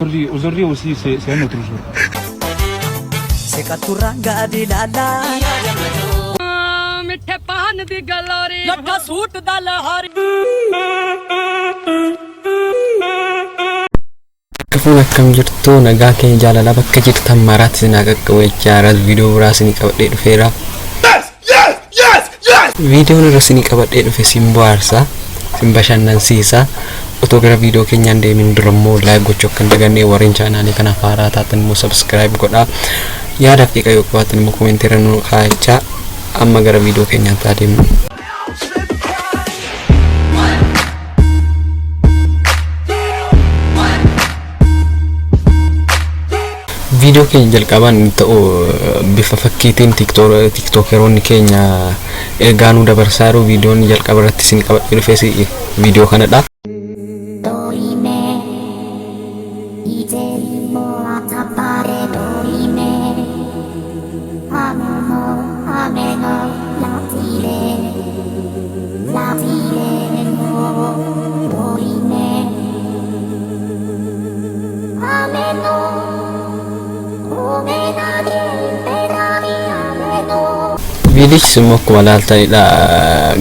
Aujourd'hui aussi, c'est un autre jour. C'est Katuranga di Lala. Mitthe pahan di galori. Lakka suit da lahari. Kafuna kam jirtu nagaa keenya jaalala bakka jirtan maraatti nagaa qabachaara video raasini qabadhee dhufeera. Video raasini qabadhee dhufe simboarsa simbashannansiisa. Otoo gara video keenyaan deemin durammoo like gochuu akka hin dagannee warreen chaanaalii kana haaraa taatan immoo subscribe godhaa. Yaada fi qayyoo qabaatan immoo komenteera nu kaa'achaa. Amma gara video keenyaatti adeemnu. Video keenya jalqabaan ta'u bifa fakkiitiin tiktokeroonni keenya eegaanuu dabarsaa jiru. Videoon jalqaba irratti isin qabadhee dhufes video kanadha. Vidichi semua akkuma ilaaltanidha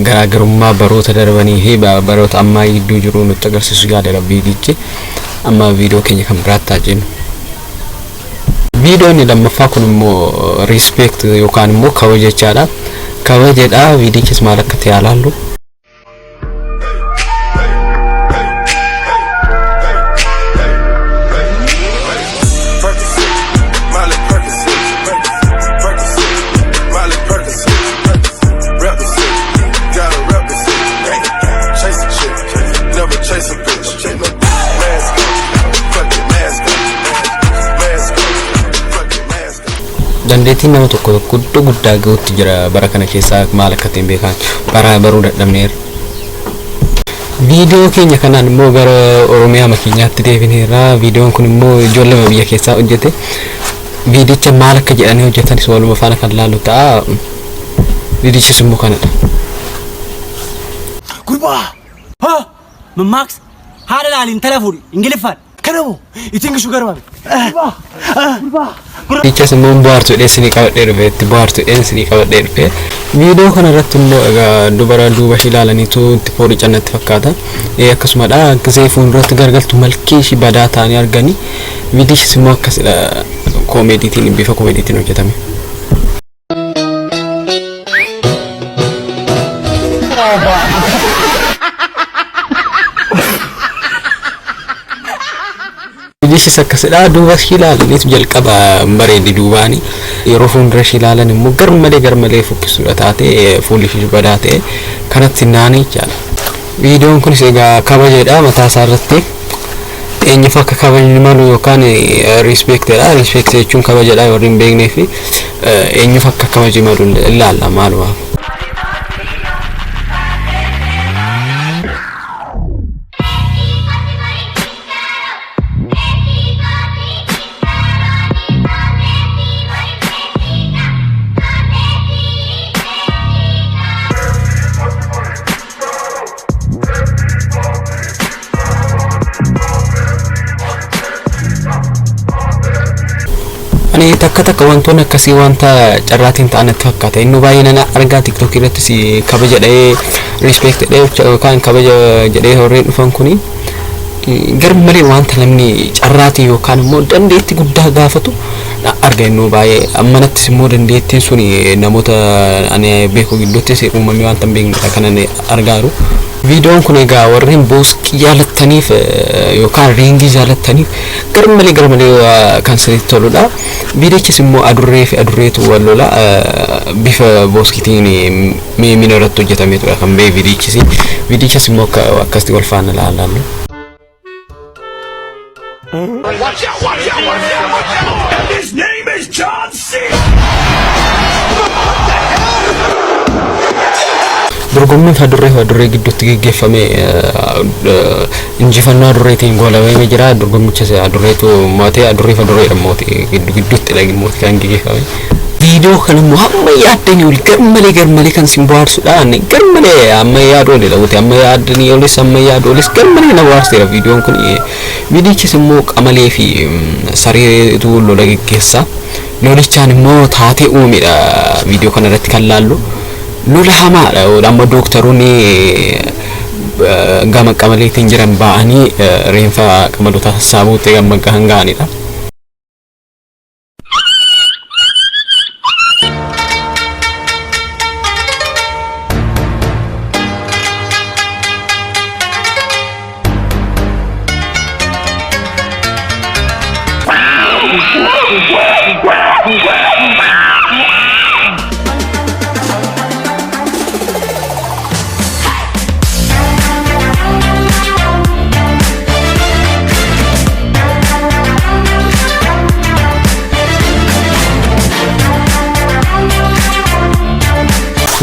garaagarummaa baroota darbanii fi baroota ammaa gidduu jiru nutti agarsiisu yaadadha vidichi. Amma video keenya kan biraatti jennu. Videoon lammaffaa kun immoo respect yookaan immoo kabajachaadha. Kabajadha vidichis maal akka ta'e ilaallu. Dandeettiin nama tokko guddaa ga'uutti jira bara kana keessaa maal akka ta'e beekan bara baruu dadhabneera. Video keenya kanaan immoo gara Oromiyaa makeenyaatti deebineera. Videoon kun immoo ijoollee biyya keessaa hojjete. Vidicha maal akka jedhanii hojjetanis waluma faana kan laallu ta'a. Vidichis immoo kanadha. Gurbaa! Ha! Max! Haala laaliin telefoon Ingiliffaan. Kanamoo itti shugar waan. Gurbaa! Vidichas immoo bohaartuu dheessinii qabadhee dhufe itti bohaartuu dheessinii qabadhee dhufe. Video kana irratti immoo egaa dubara duuba ishee ilaalaniitu itti foolii cannatti fakkaata. Akkasumadha gisee fuulduratti gargaltu malkii ishii badaa ta'anii arganii. Vidichas immoo akkasidha koomediitiin bifa koomediitiin hojjetame. Vidichis akkasidha duuba ishee ilaalaniitu jalqaba bareedi duubaani. Yeroo fuuldura ishee ilaalan immoo garmalee fokkisuudha taate fuulli ishee badaa ta'e kanatti naanii jala. Videoon kunis egaa kabajadha mataa isaa irratti. Eenyuuf akka kabajni malu yookaan respectedha. Respect jechuun kabajadha warri hin beeknee fi eenyuuf akka kabaji malu ilaalla maaluma. Ani takka wantoonni akkasii wanta carraatiin ta'anitti fakkaata. Inni baay'inaan argaa TikTok irratti si kabaja jedhee respect jedhee yookaan kabaja jedhee horreen dhufan kuni garmalee wanta namni carraatii yookaan immoo dandeettii guddaa gaafatu arga inni baay'ee. Ammanattis immoo dandeettiin sun namoota ani beeku gidduutti uumamee wanta hin beeknedha kanan argaaru. Videoon kun egaa warreen booskii jaalataniif yookaan riingii jaalataniif garmalee kan sirriitti toludha. Vidichis immoo adurreetu wal lola bifa booskiitiin meemina irratti hojjetameetudha kan ba'e vidichis. Vidichis immoo akkasitti wal faana ilaallu. Watch out! His name is John C. Dorgommiin adurree gidduutti geggeeffame injifannoo adurreetiin goolabamee jira. Dorgommichas adurreetu mootee adurreedha mootii gidduutti dhagi mootii kan geggeeffame. video kana mo amma yaadani ul garmale kan simboarsuudha ani garmale amma yaado le lawti amma yaadani olis amma yaado olis garmale na waastira video kun vidichi simmo qamale fi saree tu lola geggeessa lolichaan immoo taate uumidha video kana irratti kan laallu lola hamaadha amma doktoruni gama qamaleetiin jiran ba'anii reenfa qamalota saabuutti gamma hangaanidha.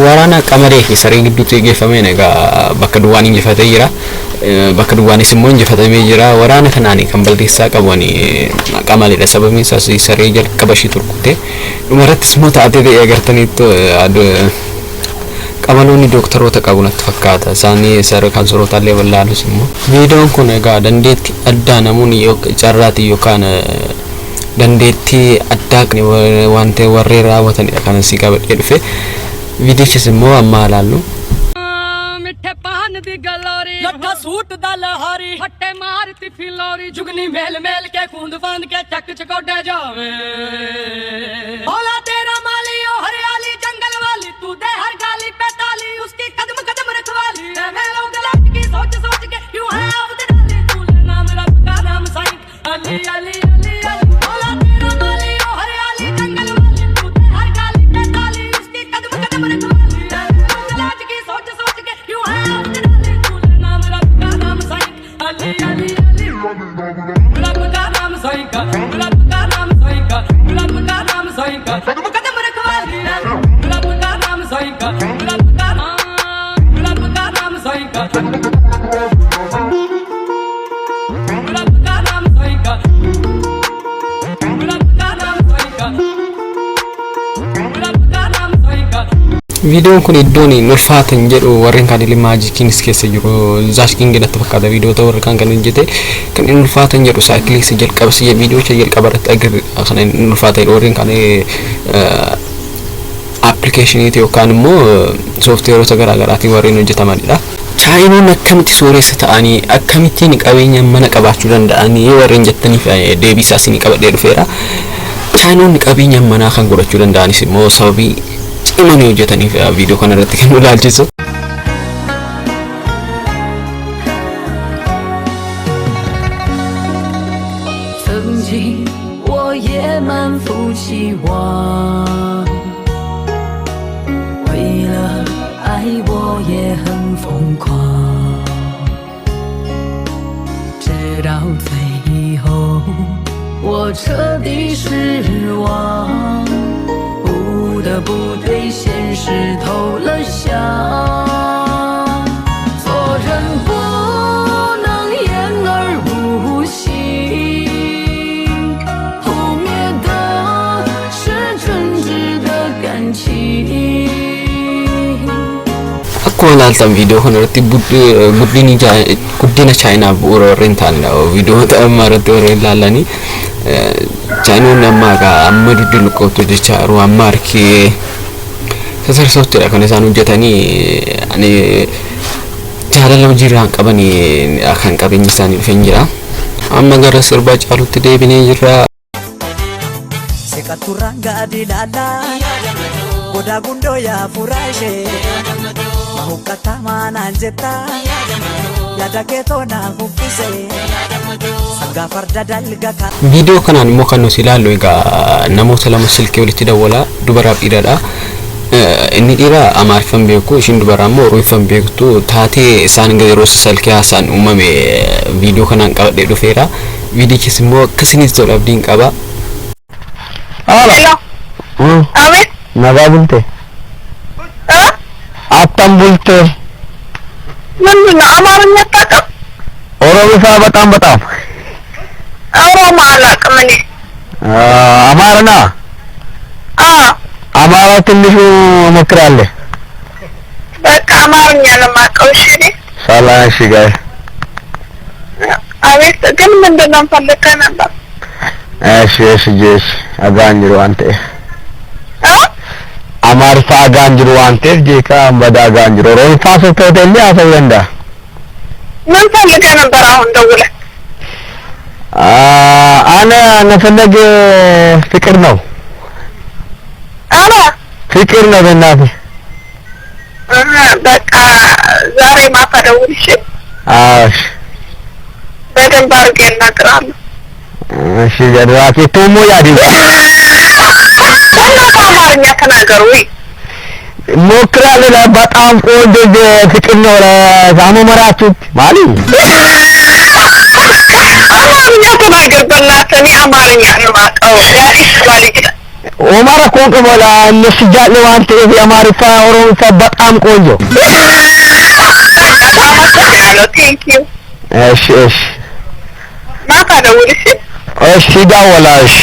Waraana qamalee fi saree gidduutti geeffamee egaa bakka duwwaan injifatee jira. Bakka duwwaanis immoo injifatamee jira. Waraana kanaan kan balleessaa qaban qamaleedha. Sababni isaas saree jalqaba ishee turkute dhumarrattis immoo taatee ta'ee agartaniitu qamaloonni doktoroota qabu natti fakkaata. Isaanii saree kansorootallee wallaalus immoo viidiyoon kun egaa dandeetti addaa namoonni carraati yookaan dandeetti addaa wanta warree raawwatanidha kan si qabadhee dhufe. विदेश मो अम्मा लालू मिठे पान दी गलोरी लट्ठा सूट दा लहारी हट्टे मारती फिलोरी जुगनी मेल मेल के कूंद फांद के चक चकोड़े जावे भोला तेरा माली ओ हरियाली जंगल वाली तू दे हर गाली पे ताली उसकी कदम कदम रखवाली मैं लोग गलत की सोच सोच के यूं है अब डाली तू नाम रब का नाम साईं अली अली अली अली भोला तेरा माली ओ हरियाली जंगल वाली तू दे हर गाली पे ताली उसकी कदम कदम रखवाली गलत की सोच सोच के यूं है अब डाली तू नाम रब का नाम साईं अली अली अली रब का नाम साईं का रब का नाम साईं का रब का नाम साईं का कदम कदम रखवाली रब का नाम साईं का रब का नाम साईं का ቪዲዮን kun iddoon ulfaatan jedhu warreen kan maajikiin keessa jiru zaashkiin gedatti fakkaata viidiyoo ta'uu warreen kan hojjete kan ulfaatan jedhu saayikilii jalqabsi viidiyoo jalqaba irratti agarra kan ulfaatan warreen kan appilikeeshiniiti yookaan immoo sooftiweerota garaa garaatiin warreen hojjetamanidha. Chaayinoon akkamitti sooressa ta'anii akkamittiin qabeenya mana qabaachuu danda'anii warreen jettaniif deebii isaas ni qabadhee dhufeera. Chaayinoon qabeenya manaa kan godhachuu danda'anis immoo sababii imani hojjetanii video kana irratti kan ilaalchisu.不对现实投了降，做人不能言而无信，扑灭的是真挚的感情。akkuma ilaaltan viidiyoo kana irratti guddina chaayinaa bu'uura warreen ta'anidha. Viidiyoota amma irratti warreen ilaalanii chaayinoon amma duddu luqqootu jecha yeroo amma harkii sassarsootidha kan isaan hojjetanii ani jaalala hojiirraan qabanii kan qabeenyi isaanii dhufeen jira. Amma gara sirbaa caalutti deebinee jirra. Seqaturraan gaadhi laala goda gundoo yaa furaashee mahuqqatamaa naan jetta yaada keetoo naa kuffisee. Video kanaan immoo kan nuti ilaallu egaa namoota lama silkii walitti dawwala dubaraaf dhiiradha. Inni dhiira Amaariffaan beeku ishiin dubaraa immoo Oromoffaan beektu taatee isaan yeroo silkii haasaan uumame video kanaan qabadhee dhufeera. Viidiyochis immoo akkasinis ta'u abdiin qaba. Hello. Amet. Nagaa bulte. Attam bulte. ምንድን ነው አማርኛ አታውቅም? ኦሮሚፋ በጣም ኦሮሞ አላውቅም እኔ። አማርኛ አማራ ትንሹ ሞክራለህ? በቃ አማርኛ ነው የማውቀው። እሺ ሰላሽ ጋር አቤት። ግን ምንድነው ፈልገህ ነበር? እሺ ጄሽ አጋንጅሩ አንተ አማርሳ አጋንጅሩ አንተ ጄካ አምባዳ አጋንጅሩ ሮንፋሶ ተደለ አሰወንዳ ምን ፈልገህ ነበር አሁን ደውለህ? አና ነፈለገ ፍቅር ነው። አረ ፍቅር ነው በእናትህ። በቃ ዛሬ ማታ ደውልሽ። እሺ በደንብ አድርጌ እነግርሃለሁ። እሺ ጀራኪ ቶሞ ያዲ አማርኛ ተናገሩ። ሞክራለሁ። በጣም ቆንጆ ፍቅር ነው። ለዛመመራችሁ ማለት አማርኛ ተናገር በእናትህ። እኔ አማርኛ ነው የማውቀው። ያሪ ስላልክ ኦማራ ቆንጆ ወላ ለስጃለ ዋንተ የአማርኛ ኦሮምኛ በጣም ቆንጆ። ቴንኪው። እሺ ማታ ደውልሽ። እሺ ደውላለሽ።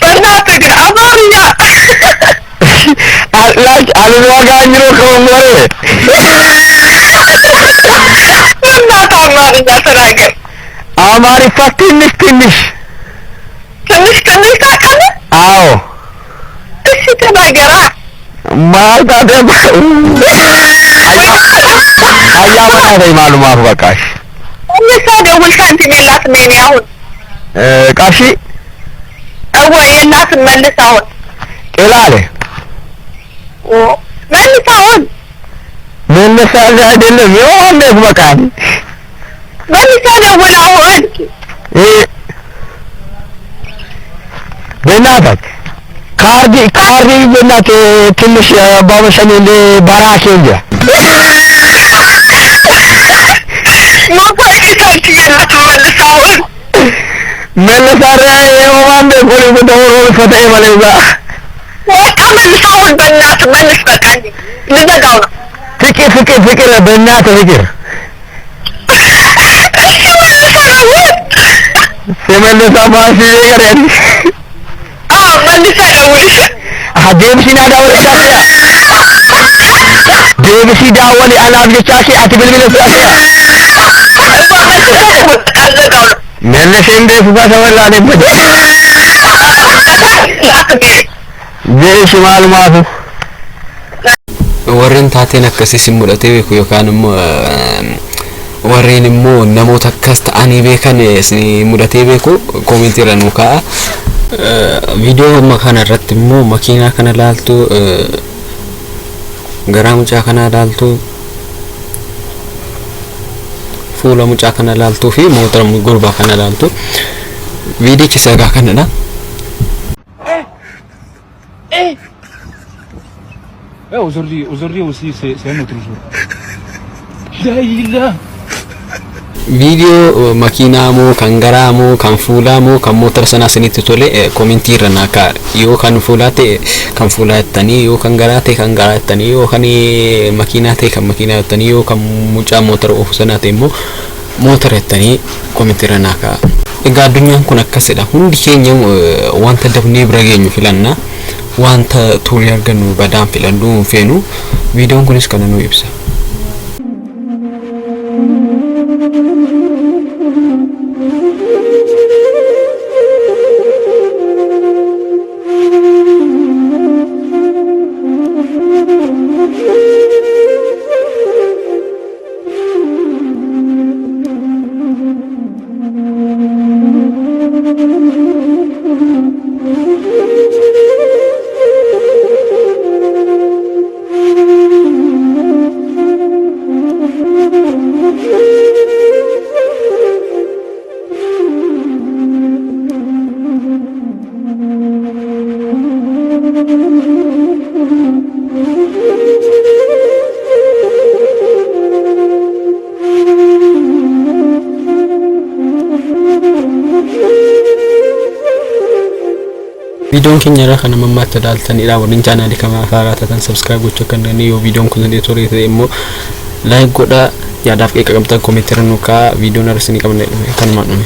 በእናትህ ግን አማርኛ አላጅ አልዋጋኝሮ ከወንወሬ በእናትህ አማርኛ ተናገር። አማርኛ ትንሽ ታውቃለህ? አዎ። እሺ ተናገራ። ማታ ደግሞ አያመና ላይ ማሉማት በቃሽ። እነሳ ደውል ካንተ ሜላት ሜኒ አሁን ቃሺ ወይ እናት መልስ አሁን ቄላለ መልስ አሁን መነሳለ አይደለም የሆነ በቃ መልስ ደውል አሁን በእናትህ ካርዲ በእናትህ ትንሽ ባበሸኝ እንደ ባራኬ እንጂ ሞባይል ታንቺ የላት መልስ አሁን መለሳረ የማንደ ቆሪ በደወሮ ፈተይ ማለዛ ወጣ መልስ አሁን በእናትህ መልስ በቃ ልዘጋው ነው። ፍቅር በእናትህ ፍቅር ሲመለሳ ማሲ ነገር ያዲ መልስ ደውልሽ። ደምሲና ዳወልቻ ደምሲ ዳወል አናብቻሽ አትብልብለስ መለሽ እንደ ፈታወላ ነበር ጄሽ ማልማቱ warreen taateen akkasii mul'atee beeku yookaan immoo warreen immoo namoota akkas ta'anii beekan mul'atee beeku koomentii irra nuu kaa'a. Viidiyoo amma kana irratti immoo makiinaa kana ilaaltu, garaa mucaa kana ilaaltu, fuula mucaa kana ilaaltuu fi motora gurbaa kana ilaaltu. Viidiyichi sagaa kanadha. Aujourd'hui aussi, c'est un autre jour. Là. Video makiinaa moo kan garaa moo kan fuulaa moo kan motora sanaa isinitti tole koomentii irra naa kaa'a. Yoo kan fuulaa ta'e kan fuulaa jettanii, yoo kan garaa ta'e kan garaa jettanii, yoo kan makiinaa ta'e kan makiinaa jettanii, yoo kan mucaa motora oofu sanaa ta'e immoo motora jettanii koomentii irra naa kaa'a. Egaa addunyaan kun akkasidha. Hundi keenya wanta dafnee bira geenyu filanna. Wanta tolii argannu badaan filannuu feenu. Viidiyoon kunis kana nu ibsa. Videoon keenya irraa kan mammaatti ilaaltanidha. Warreen chaanaalii kana haaraa taatan subscribe gochuu kan dandeenye, yoo videoon kun illee tolee ta'e immoo like godhaa. Yaadaaf qeeqa qabdan koomentii irra nuu kaa'a. Videoon arsinii qabne kanumaan dhume.